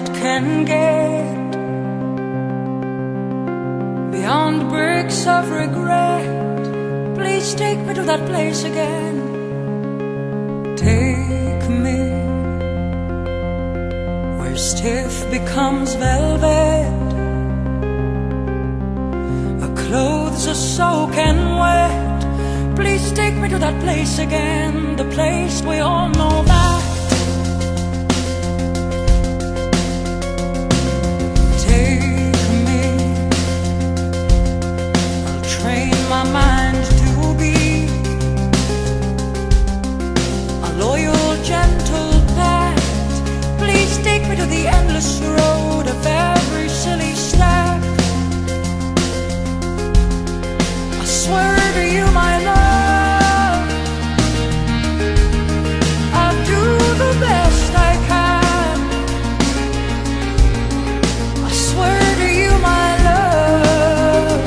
it can get, beyond bricks of regret. Please take me to that place again. Take me where stiff becomes velvet, our clothes are soaking wet. Please take me to that place again, the place we all know that. Take me, I'll train my mind to be a loyal, gentle pet. Please take me to the endless road of every silly step. I swear to you, my love, I'll do the best I can. I swear to you, my love,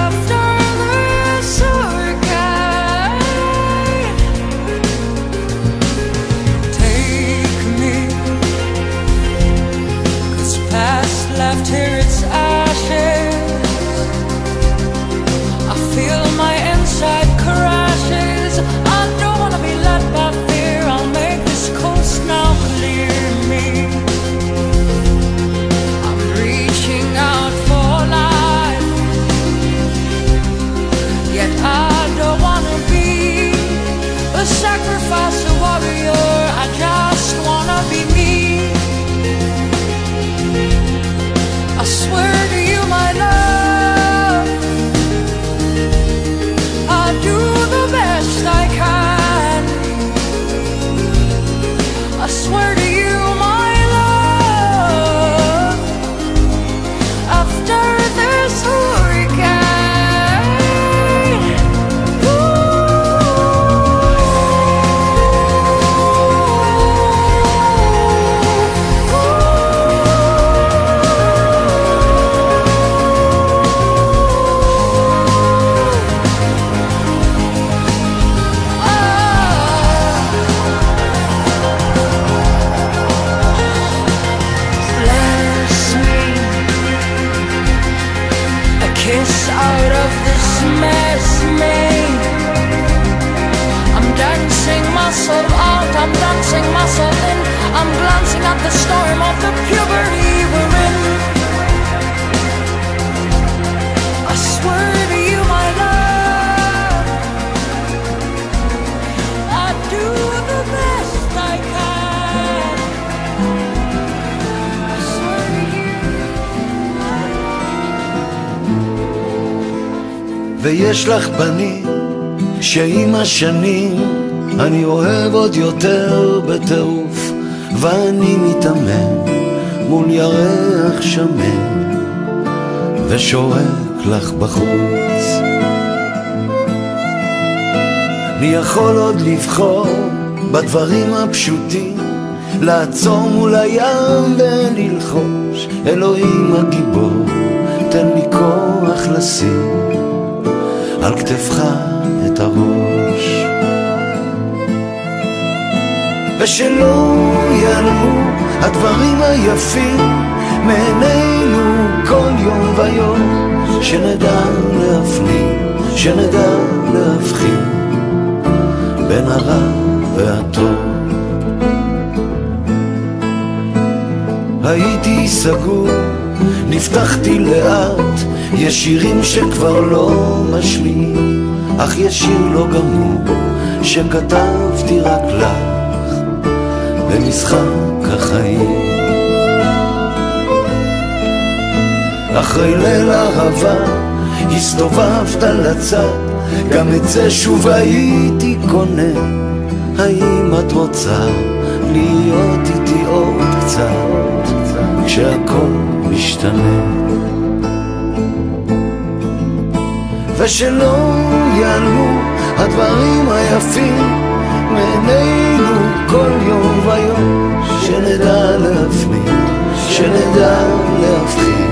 after this hurricane. Take me, 'cause past left here its ashes. I feel my inside crashes. I don't wanna be led by fear. I'll make this coast now clear me. I'm reaching out for life, yet I don't wanna be a sacrifice, a warrior. I just wanna be me. I swear to you, my love, I'll do the best I can. I swear to you, my love, after this hurricane. Bless me, a kiss out of this mess made. I'm dancing myself out, I'm dancing myself in. I'm glancing at the storm of the puberty we're in. I swear to you, my love, I do the best I can. I swear to you. ויש לך פנים שעם השנים אני אוהב עוד יותר בטירוף, ואני מתאמן מול ירח שמן ושורק לך בחוץ. מי יכול עוד לבחור בדברים הפשוטים, לעצור מול הים וללחוש, אלוהים הגיבור, תן לי כוח לשים על כתפך את הראש, ושלא ייעלמו הדברים היפים מעינינו כל יום ויום, שנדע להפנים, שנדע להבחין בין הרע והטוב. הייתי סגור, נפתחתי לאט, יש שירים שכבר לא משמיעים, אך יש שיר לא גמור שכתבתי רק לך במשחק החיים. אחרי ליל אהבה הסתובבת לצד, גם את זה שוב הייתי קונה. האם את רוצה להיות איתי עוד קצת כשהכל משתנה? ושלא ייעלמו הדברים היפים מעינינו כל יום ויום, שנדע להפנים, שנדע להבחין